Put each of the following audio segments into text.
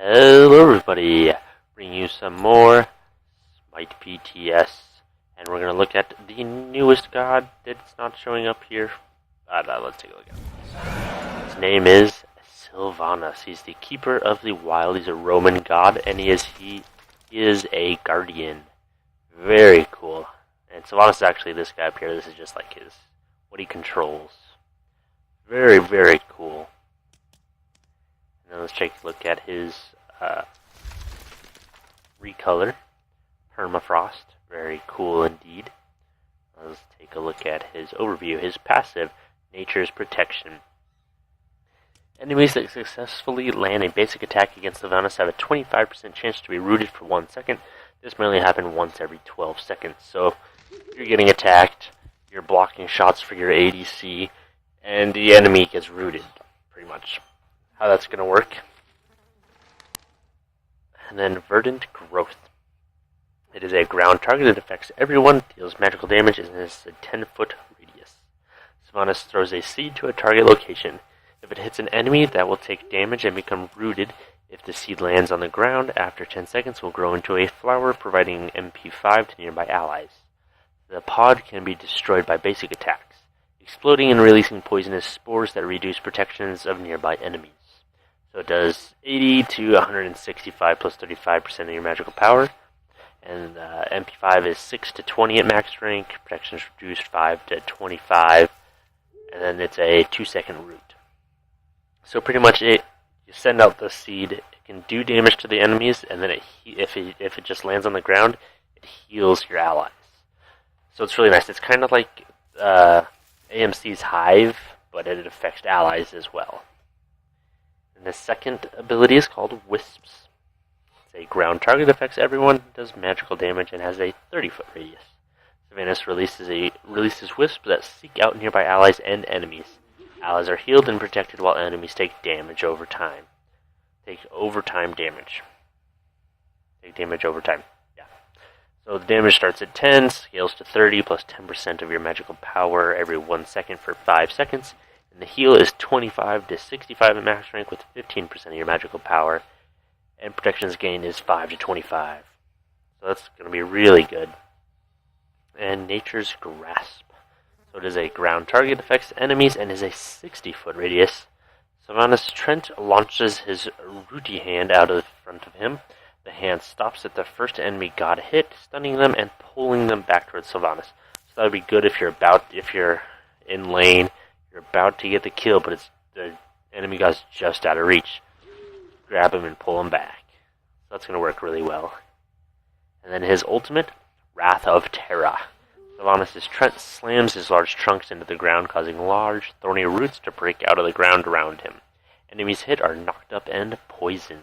Hello everybody, bringing you some more Smite PTS, and we're going to look at the newest god that's not showing up here. Let's take a look at it. His name is Sylvanus. He's the Keeper of the Wild. He's a Roman god, and he is a guardian. Very cool. And Sylvanus is actually this guy up here. This is just like what he controls. Very, very cool. Now let's take a look at his recolor, permafrost. Very cool indeed. Let's take a look at his overview. His passive, Nature's Protection. Enemies that successfully land a basic attack against Sylvanus have a 25% chance to be rooted for 1 second. This may only happen once every 12 seconds. So if you're getting attacked, you're blocking shots for your ADC, and the enemy gets rooted, pretty much. How that's going to work. And then Verdant Growth. It is a ground target that affects everyone, deals magical damage, and has a 10-foot radius. Sylvanus throws a seed to a target location. If it hits an enemy, that will take damage and become rooted. If the seed lands on the ground, after 10 seconds it will grow into a flower, providing MP5 to nearby allies. The pod can be destroyed by basic attacks, exploding and releasing poisonous spores that reduce protections of nearby enemies. So it does 80 to 165 plus 35% of your magical power. And MP5 is 6 to 20 at max rank. Protection is reduced 5 to 25. And then it's a 2-second root. So pretty much you send out the seed. It can do damage to the enemies. And then if it just lands on the ground, it heals your allies. So it's really nice. It's kind of like AMC's Hive, but it affects allies as well. And the second ability is called Wisps. It's a ground target that affects everyone, does magical damage, and has a 30-foot radius. Sylvanus releases wisps that seek out nearby allies and enemies. Allies are healed and protected while enemies take damage over time. Take damage over time. Yeah. So the damage starts at 10, scales to 30, plus 10% of your magical power every 1 second for 5 seconds. And the heal is 25 to 65 at max rank with 15% of your magical power. And protections gained is 5 to 25. So that's going to be really good. And Nature's Grasp. So it is a ground target, affects enemies, and is a 60-foot radius. Sylvanus Trent launches his rooty hand out of the front of him. The hand stops at the first enemy god hit, stunning them and pulling them back towards Sylvanus. So that would be good if you're in lane. You're about to get the kill, but the enemy guy's just out of reach. Grab him and pull him back. So that's going to work really well. And then his ultimate, Wrath of Terra. Sylvanus' Trent slams his large trunks into the ground, causing large, thorny roots to break out of the ground around him. Enemies hit are knocked up and poisoned.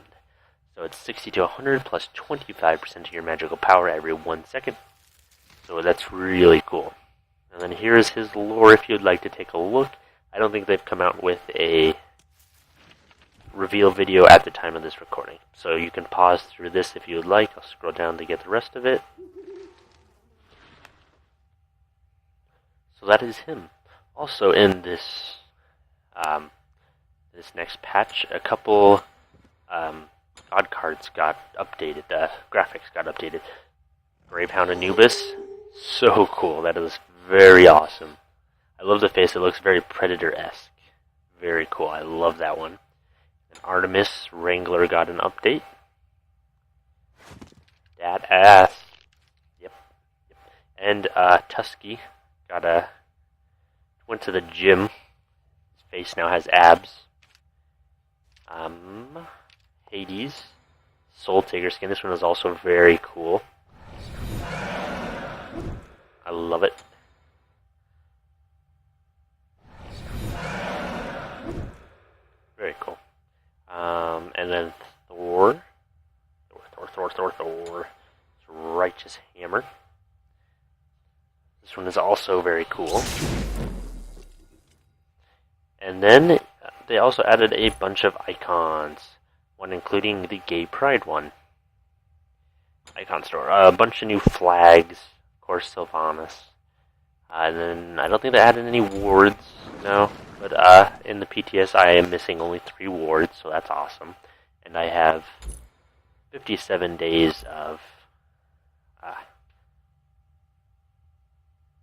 So it's 60 to 100 plus 25% of your magical power every 1 second. So that's really cool. And then here's his lore if you'd like to take a look. I don't think they've come out with a reveal video at the time of this recording. So you can pause through this if you would like. I'll scroll down to get the rest of it. So that is him. Also in this next patch, a couple god cards got updated. The graphics got updated. Gravehound Anubis. So cool. That is very awesome. I love the face. It looks very Predator-esque. Very cool. I love that one. And Artemis Wrangler got an update. That ass. Yep. And Tusky went to the gym. His face now has abs. Hades. Soul Taker skin. This one is also very cool. I love it. Very cool. And then Thor. Righteous Hammer. This one is also very cool. And then they also added a bunch of icons. One including the Gay Pride one. Icon store. A bunch of new flags. Of course, Sylvanus. And then I don't think they added any wards. No. But in the PTS, I am missing only 3 wards, so that's awesome. and I have 57 days of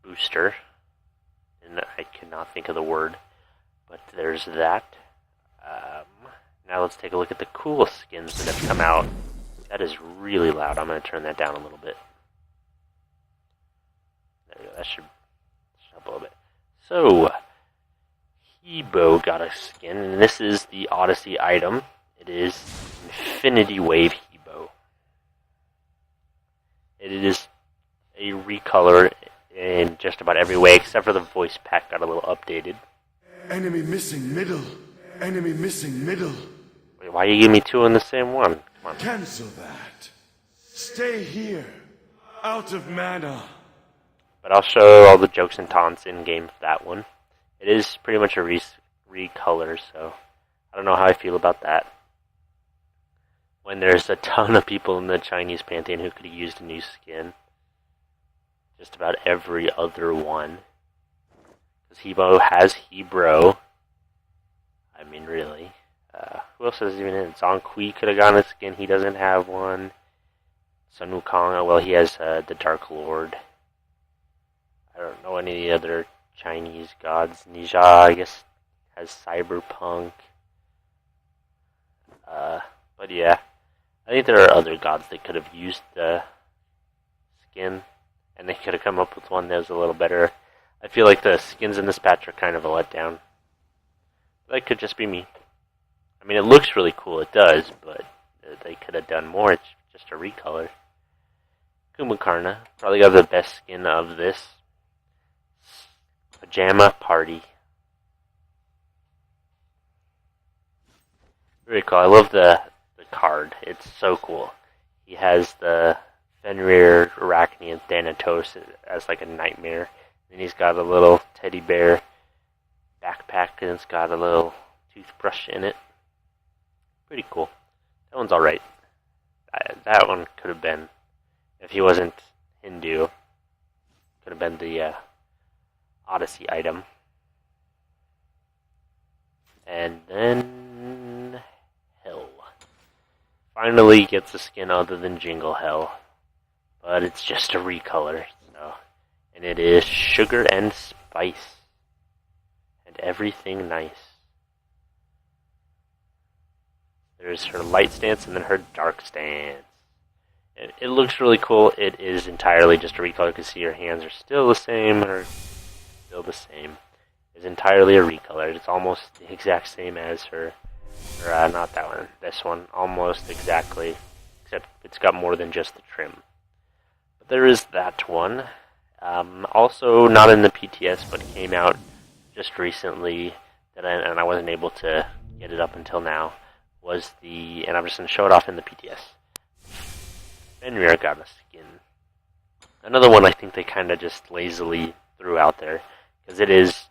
booster, and I cannot think of the word, but there's that. Now let's take a look at the cool skins that have come out. That is really loud. I'm going to turn that down a little bit. There we go. That should help a little bit. So, Hebo got a skin, and this is the Odyssey item. It is Infinity Wave Hebo. It is a recolor in just about every way, except for the voice pack got a little updated. Enemy missing middle. Enemy missing middle. Wait, why you give me two in the same one? Come on. Cancel that. Stay here. Out of mana. But I'll show all the jokes and taunts in-game for that one. It is pretty much a recolor, so I don't know how I feel about that. When there's a ton of people in the Chinese Pantheon who could have used a new skin. Just about every other one. Because Hebo has Hebro. I mean, really. Who else is even in? Zhong Kui could have gotten a skin. He doesn't have one. Sun Wukong, well, he has the Dark Lord. I don't know any other Chinese gods. Nija, I guess, has Cyberpunk. But yeah, I think there are other gods that could have used the skin, and they could have come up with one that was a little better. I feel like the skins in this patch are kind of a letdown. That could just be me. I mean, it looks really cool, it does, but they could have done more. It's just a recolor. Kumakarna probably got the best skin of this. Pajama Party. Very cool. I love the card. It's so cool. He has the Fenrir, Arachne, and Thanatos as like a nightmare. And he's got a little teddy bear backpack, and it's got a little toothbrush in it. Pretty cool. That one's alright. That one could have been, if he wasn't Hindu, could have been the Odyssey item. And then Hell. Finally gets a skin other than Jingle Hell. But it's just a recolor. So. And it is Sugar and Spice. And everything nice. There's her light stance and then her dark stance. It looks really cool. It is entirely just a recolor. You can see her hands are still the same. It's entirely a recolor. It's almost the exact same as her. Or not that one. This one. Almost exactly. Except it's got more than just the trim. But there is that one. Also not in the PTS, but came out just recently. And I wasn't able to get it up until now. Was the, and I'm just going to show it off in the PTS. Fenrir got a skin. Another one I think they kind of just lazily threw out there, because it is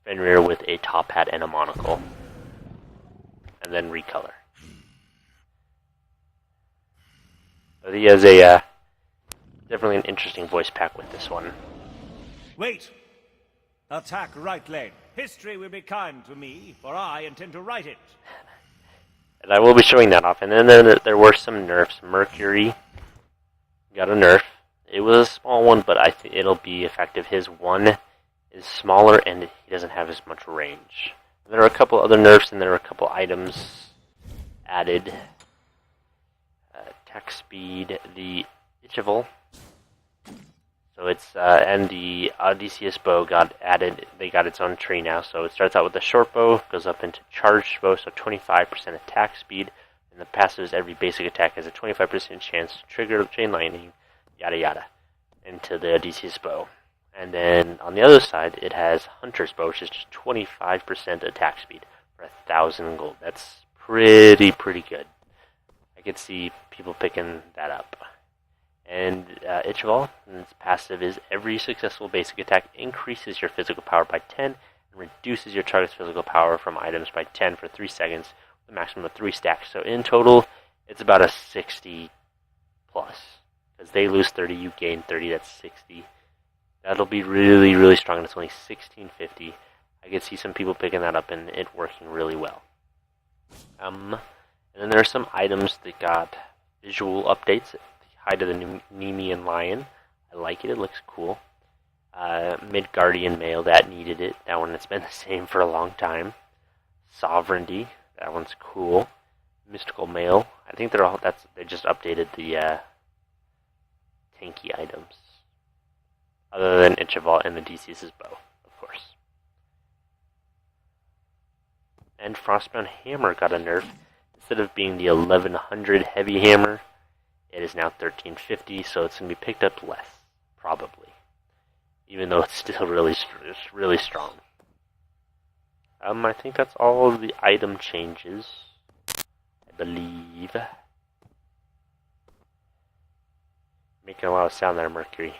Fenrir with a top hat and a monocle. And then recolor. But he has a, definitely an interesting voice pack with this one. Wait! Attack right lane. History will be kind to me, for I intend to write it. And I will be showing that off. And then there were some nerfs. Mercury got a nerf. It was a small one, but I think it'll be effective. His one is smaller, and he doesn't have as much range. There are a couple other nerfs, and there are a couple items added. Attack speed, the Ichival. So it's, and the Odysseus bow got added. They got its own tree now. So it starts out with the short bow, goes up into charged bow, so 25% attack speed. And the passive is every basic attack has a 25% chance to trigger chain lightning, yada yada, into the Odysseus bow. And then on the other side, it has Hunter's bow, which is just 25% attack speed for 1,000 gold. That's pretty good. I could see people picking that up. And Ichival, its passive is every successful basic attack increases your physical power by 10 and reduces your target's physical power from items by 10 for 3 seconds, with a maximum of 3 stacks. So in total, it's about a 60 plus. Because they lose 30, you gain 30, that's 60. That'll be really strong, and it's only 1650. I could see some people picking that up and it working really well. And then there are some items that got visual updates. The hide of the Nemean Lion. I like it. It looks cool. Midgardian Mail, that needed it. That one has been the same for a long time. Sovereignty, that one's cool. Mystical Mail, I think they just updated the tanky items. Other than Ichabod and the Odysseus' bow, of course. And Frostbound Hammer got a nerf. Instead of being the 1100 heavy hammer, it is now 1350, so it's going to be picked up less, probably. Even though it's still really strong. I think that's all of the item changes, I believe. Making a lot of sound there, Mercury.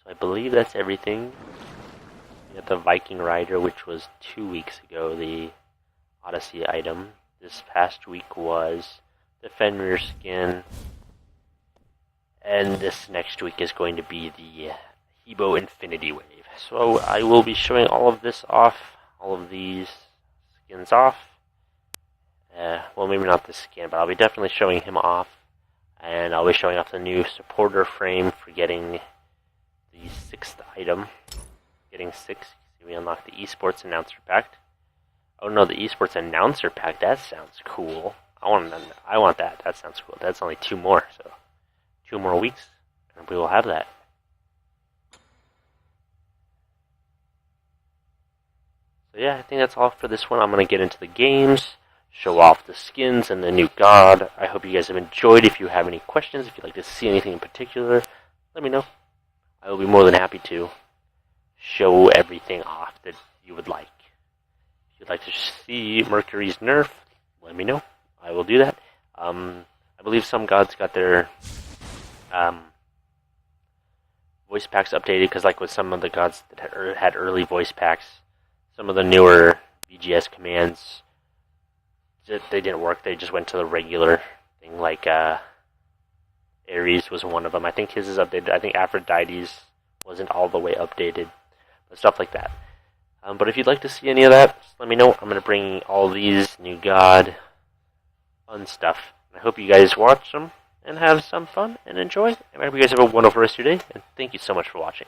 So I believe that's everything. We got the Viking Rider, which was 2 weeks ago, the Odyssey item. This past week was the Fenrir skin. And this next week is going to be the Hebo Infinity Wave. So I will be showing all of this off, all of these skins off. Well, maybe not this skin, but I'll be definitely showing him off. And I'll be showing off the new supporter frame for getting the 6th item. Getting 6. We unlock the Esports Announcer Pack. Oh no, the Esports Announcer Pack, that sounds cool. I want that. That sounds cool. That's only 2 more, so 2 more weeks, and we will have that. So yeah, I think that's all for this one. I'm going to get into the games, show off the skins and the new god. I hope you guys have enjoyed. If you have any questions, if you'd like to see anything in particular, let me know. I will be more than happy to show everything off that you would like. If you'd like to see Mercury's nerf, let me know. I will do that. I believe some gods got their voice packs updated, because like with some of the gods that had early voice packs, some of the newer VGS commands, they didn't work. They just went to the regular thing, like Ares was one of them. I think his is updated. I think Aphrodite's wasn't all the way updated, but stuff like that. But if you'd like to see any of that, just let me know. I'm going to bring all these new god fun stuff. I hope you guys watch them and have some fun and enjoy. And I hope you guys have a wonderful rest of your day, and thank you so much for watching.